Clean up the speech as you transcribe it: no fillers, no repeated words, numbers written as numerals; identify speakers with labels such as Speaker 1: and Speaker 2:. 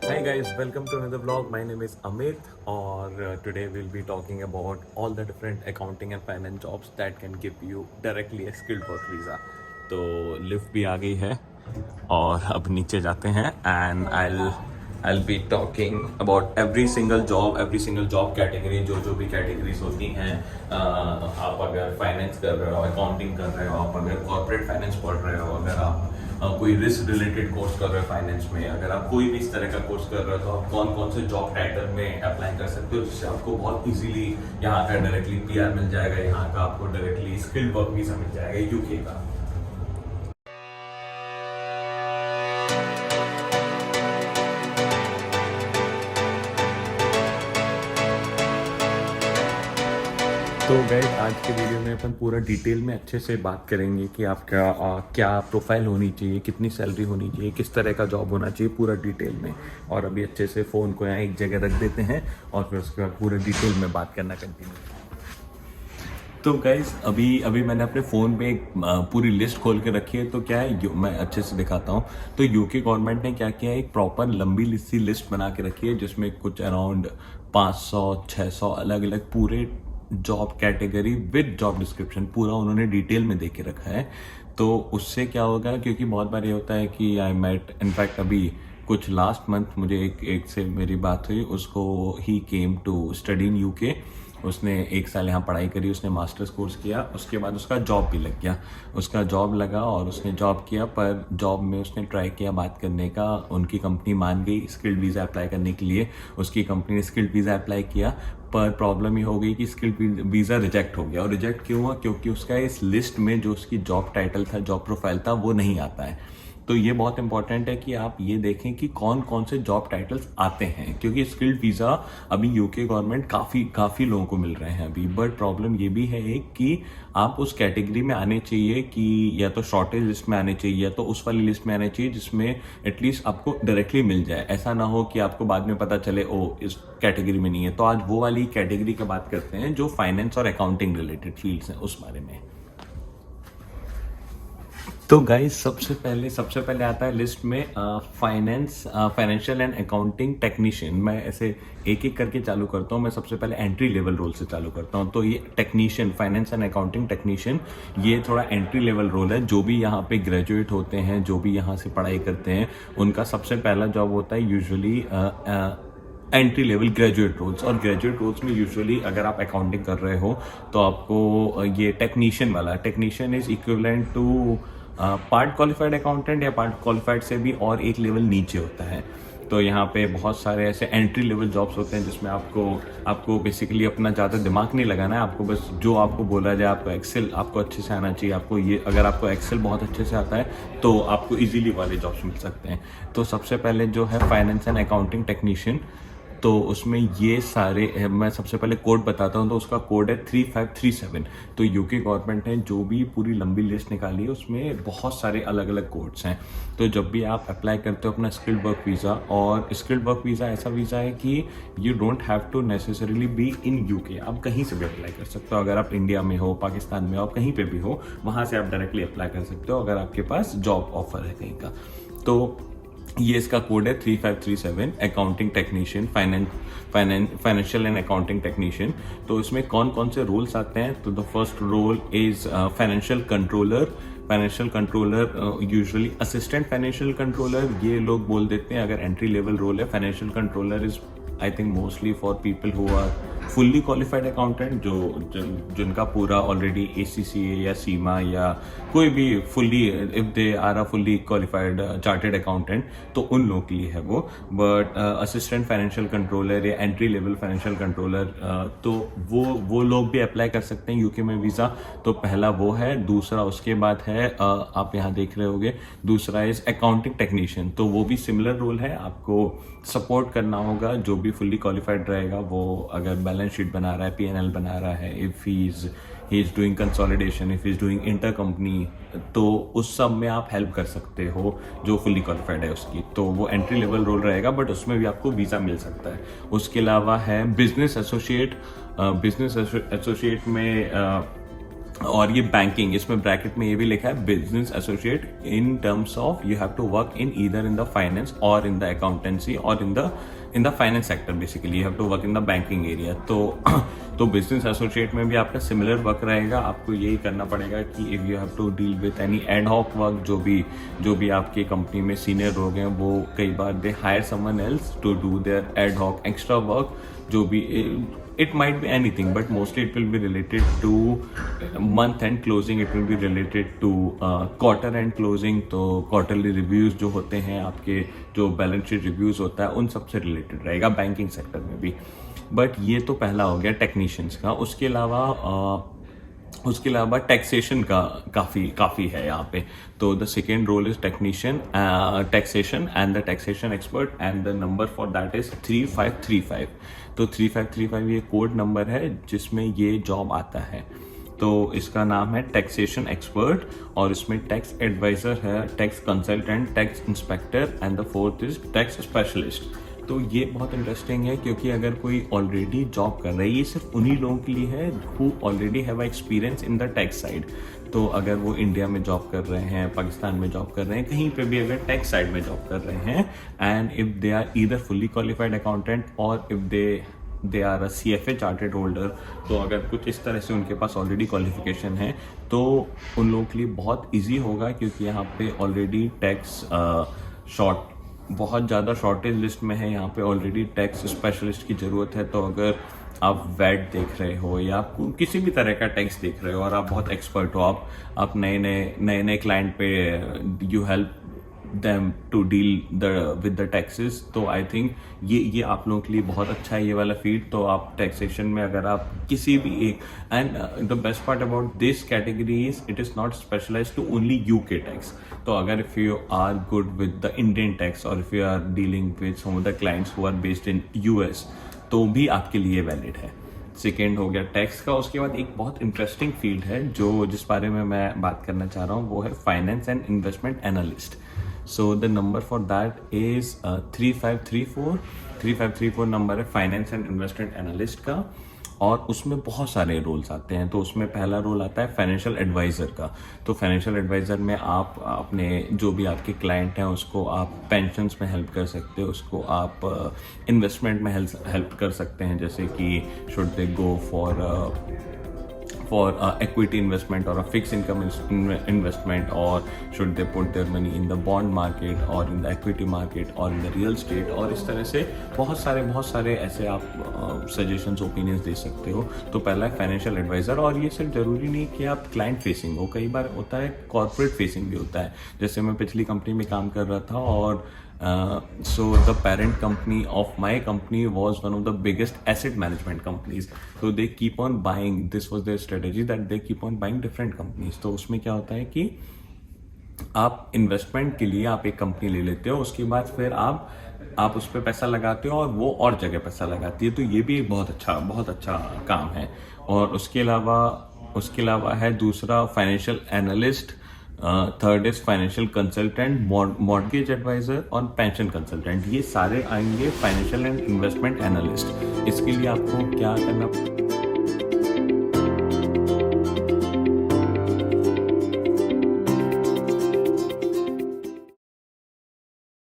Speaker 1: Hi guys, welcome to another vlog. My name is Amit, or today we'll be talking about all the different accounting and finance jobs that can give you directly a skilled work visa. तो lift भी आ गई है और अब नीचे जाते हैं and I'll be talking about every single job category जो भी कैटेगरीज होती हैं. आप अगर फाइनेंस कर रहे हो, अकाउंटिंग कर रहे हो, आप अगर कॉर्पोरेट फाइनेंस पढ़ रहे हो, अगर आप कोई रिस्क रिलेटेड कोर्स कर रहे हो फाइनेंस में, अगर आप कोई भी इस तरह का कोर्स कर रहे हो तो आप कौन कौन से जॉब टाइटल में अप्लाई कर सकते हो जिससे आपको बहुत इजीली यहाँ का डायरेक्टली पीआर मिल जाएगा, यहाँ का आपको डायरेक्टली स्किल्ड वर्क वीजा मिल जाएगा यूके का. तो गाइस आज के वीडियो में अपन पूरा डिटेल में अच्छे से बात करेंगे कि आपका क्या प्रोफाइल होनी चाहिए, कितनी सैलरी होनी चाहिए, किस तरह का जॉब होना चाहिए पूरा डिटेल में. और अभी अच्छे से फ़ोन को यहाँ एक जगह रख देते हैं और फिर उसके बाद पूरे डिटेल में बात करना कंटिन्यू. तो गाइज अभी मैंने अपने फ़ोन पे एक पूरी लिस्ट खोल के रखी है. तो क्या है, मैं अच्छे से दिखाता हूँ. तो यूके गवर्नमेंट ने क्या किया है, एक प्रॉपर लंबी सी लिस्ट बना के रखी है जिसमें कुछ अराउंड 500-600 अलग अलग पूरे job category with job description पूरा उन्होंने डिटेल में दे के रखा है. तो उससे क्या होगा, क्योंकि बहुत बार ये होता है कि आई मेट इनफैक्ट अभी कुछ लास्ट मंथ मुझे एक से मेरी बात हुई, उसको he came to study in UK. उसने 1 साल यहाँ पढ़ाई करी, उसने मास्टर्स कोर्स किया, उसके बाद उसका जॉब भी लग गया. उसका जॉब लगा और उसने जॉब किया, पर जॉब में उसने ट्राई किया बात करने का, उनकी कंपनी मान गई स्किल्ड वीज़ा अप्लाई करने के लिए. उसकी कंपनी ने स्किल्ड वीज़ा अप्लाई किया, पर प्रॉब्लम ये हो गई कि स्किल्ड वीज़ा रिजेक्ट हो गया. और रिजेक्ट क्यों हुआ, क्योंकि उसका इस लिस्ट में जो उसकी जॉब टाइटल था, जॉब प्रोफाइल था, वो नहीं आता है. तो ये बहुत इंपॉर्टेंट है कि आप ये देखें कि कौन कौन से जॉब टाइटल्स आते हैं, क्योंकि स्किल्ड वीज़ा अभी यूके गवर्नमेंट काफ़ी लोगों को मिल रहे हैं अभी. बट प्रॉब्लम ये भी है एक कि आप उस कैटेगरी में आने चाहिए कि या तो शॉर्टेज लिस्ट में आने चाहिए या तो उस वाली लिस्ट में आने चाहिए जिसमें एटलीस्ट आपको डायरेक्टली मिल जाए. ऐसा ना हो कि आपको बाद में पता चले ओ इस कैटेगरी में नहीं है. तो आज वो वाली कैटेगरी की बात करते हैं जो फाइनेंस और अकाउंटिंग रिलेटेड फील्ड्स हैं, उस बारे में. तो गाइस सबसे पहले आता है लिस्ट में फाइनेंशियल एंड अकाउंटिंग टेक्नीशियन. मैं ऐसे एक एक करके चालू करता हूँ. मैं सबसे पहले एंट्री लेवल रोल से चालू करता हूँ. तो ये technician, finance and accounting technician, ये थोड़ा एंट्री लेवल रोल है. जो भी यहाँ पे ग्रेजुएट होते हैं, जो भी यहाँ से पढ़ाई करते हैं, उनका सबसे पहला जॉब होता है usually entry level graduate roles. और ग्रेजुएट रोल्स में यूजुअली अगर आप अकाउंटिंग कर रहे हो तो आपको ये टेक्नीशियन वाला, technician is equivalent to part qualified accountant या पार्ट क्वालिफाइड से भी और एक लेवल नीचे होता है. तो यहाँ पे बहुत सारे ऐसे एंट्री लेवल जॉब्स होते हैं जिसमें आपको बेसिकली अपना ज़्यादा दिमाग नहीं लगाना है. आपको बस जो आपको बोला जाए, आपको एक्सेल आपको अच्छे से आना चाहिए. आपको ये, अगर आपको एक्सेल बहुत अच्छे से आता है तो आपको इजीली वाले जॉब्स मिल सकते हैं. तो सबसे पहले जो है फाइनेंस एंड अकाउंटिंग टेक्नीशियन, तो उसमें ये सारे, मैं सबसे पहले कोड बताता हूँ. तो उसका कोड है 3537. तो यूके गवर्नमेंट ने जो भी पूरी लंबी लिस्ट निकाली है उसमें बहुत सारे अलग अलग कोड्स हैं. तो जब भी आप अप्लाई करते हो अपना स्किल्ड वर्क वीज़ा, और स्किल्ड वर्क वीज़ा ऐसा वीज़ा है कि you don't have to necessarily be in UK. आप कहीं से भी अप्लाई कर सकते हो. अगर आप इंडिया में हो, पाकिस्तान में हो, आप कहीं पर भी हो, वहाँ से आप डायरेक्टली अप्लाई कर सकते हो अगर आपके पास जॉब ऑफर है कहीं का. तो ये इसका कोड है 3537 accounting technician, financial and accounting technician. तो इसमें कौन कौन से रोल्स आते हैं. तो the first role is financial controller, usually assistant financial controller ये लोग बोल देते हैं अगर एंट्री लेवल रोल है. Financial controller is I think mostly for people who are fully qualified accountant, जिनका पूरा ऑलरेडी ACCA या सीमा या कोई भी fully, if they are a fully qualified chartered accountant, तो उन लोगों के लिए है वो. बट असिस्टेंट फाइनेंशियल कंट्रोलर या एंट्री लेवल फाइनेंशियल कंट्रोलर, तो वो लोग भी अप्लाई कर सकते हैं यूके में वीज़ा. तो पहला वो है. दूसरा उसके बाद है आप यहाँ देख रहे होगे, दूसरा इज अकाउंटिंग टेक्नीशियन. तो वो भी सिमिलर रोल है. आपको सपोर्ट करना होगा जो भी फुल्ली क्वालिफाइड रहेगा. वो अगर बैलेंस शीट बना रहा है, P&L बना रहा है, if he is doing consolidation, if he is doing inter company, तो उस सब में आप हेल्प कर सकते हो जो फुल्ली क्वालिफाइड है उसकी. तो वो एंट्री लेवल रोल रहेगा, बट उसमें भी आपको वीज़ा मिल सकता है. उसके अलावा है बिजनेस एसोसिएट. बिजनेस एसोसिएट में और ये बैंकिंग, इसमें ब्रैकेट में ये भी लिखा है business associate in terms of you have to work in either in the finance और इन द अकाउंटेंसी और in the finance sector, basically you have to work in the banking area. तो business associate में भी आपका similar work रहेगा। आपको यही करना पड़ेगा कि if you have to deal with any ad hoc work, जो भी आपकी कंपनी में सीनियर लोग हैं वो कई बार they hire someone else to do their ad hoc extra work, जो भी it might be anything, but mostly it will be related to month end closing, it will be related to quarter end closing। तो quarterly reviews जो होते हैं आपके, जो balance sheet reviews होता है, उन सब से रिलेटेड रहेगा बैंकिंग सेक्टर में भी। बट ये तो पहला हो गया टेक्नीशियंस का। उसके अलावा टैक्सेशन का काफ़ी है यहाँ पे। तो the second role is technician taxation and the taxation expert, and the number for that is 3535। तो 3535 ये कोड नंबर है जिसमें ये जॉब आता है। तो इसका नाम है टैक्सेशन एक्सपर्ट, और इसमें टैक्स एडवाइजर है, tax consultant, tax inspector, and the fourth is tax specialist. तो ये बहुत इंटरेस्टिंग है क्योंकि अगर कोई ऑलरेडी जॉब कर रहा है, ये सिर्फ उन्हीं लोगों के लिए है who already have experience in the tax side. तो अगर वो इंडिया में जॉब कर रहे हैं, पाकिस्तान में जॉब कर रहे हैं, कहीं पे भी अगर टैक्स साइड में जॉब कर रहे हैं, and if they are either fully qualified accountant और if they are a CFA charter holder, तो अगर कुछ इस तरह से उनके पास ऑलरेडी क्वालिफिकेशन है तो उन लोगों के लिए बहुत ईजी होगा, क्योंकि यहाँ पे ऑलरेडी टैक्स बहुत ज़्यादा शॉर्टेज लिस्ट में है। यहाँ पे ऑलरेडी टैक्स स्पेशलिस्ट की ज़रूरत है। तो अगर आप वैट देख रहे हो या आप किसी भी तरह का टैक्स देख रहे हो और आप बहुत एक्सपर्ट हो, आप नए क्लाइंट पे you help them to deal with the taxes, तो आई थिंक ये आप लोगों के लिए बहुत अच्छा है ये वाला फील्ड। तो आप टैक्सेशन में अगर आप किसी भी एक, and the best part about this category is it is not specialized to only UK tax. तो अगर if you are good with the Indian tax और if you are dealing with some of the clients who are based in US, तो भी आपके लिए valid है। Second हो गया टैक्स का। उसके बाद एक बहुत इंटरेस्टिंग फील्ड है जिस बारे में मैं बात करना चाह रहा हूँ, वो है finance and investment analyst. So the number for that is 3534। 3534 number है फाइनेंस एंड इन्वेस्टमेंट एनालिस्ट का, और उसमें बहुत सारे रोल्स आते हैं। तो उसमें पहला रोल आता है फाइनेंशियल एडवाइज़र का। तो फाइनेंशियल एडवाइज़र में आप अपने जो भी आपके क्लाइंट हैं उसको आप पेंशन्स में हेल्प कर सकते हो, उसको आप इन्वेस्टमेंट में हेल्प कर सकते हैं, जैसे कि should they go for equity investment or a fixed income investment, or should they put their money in the bond market or in the equity market or in the real estate। और इस तरह से बहुत सारे ऐसे आप suggestions opinions दे सकते हो। तो पहला है फाइनेंशियल एडवाइज़र, और ये सिर्फ ज़रूरी नहीं कि आप क्लाइंट फेसिंग हो, कई बार होता है कॉर्पोरेट फेसिंग भी होता है। जैसे मैं पिछली कंपनी में काम कर रहा था, और so the parent company of my company was one of the biggest asset management companies, so they keep on buying, this was their strategy that they keep on buying different companies। तो उसमें क्या होता है कि आप investment के लिए आप एक कंपनी ले लेते हो, उसके बाद फिर आप उस पर पैसा लगाते हो और वो और जगह पैसा लगाती है। तो ये भी बहुत अच्छा काम है। और उसके अलावा है दूसरा financial analyst, third is financial consultant, mortgage advisor और पेंशन कंसल्टेंट। ये सारे आएंगे फाइनेंशियल एंड इन्वेस्टमेंट एनालिस्ट। इसके लिए आपको क्या करना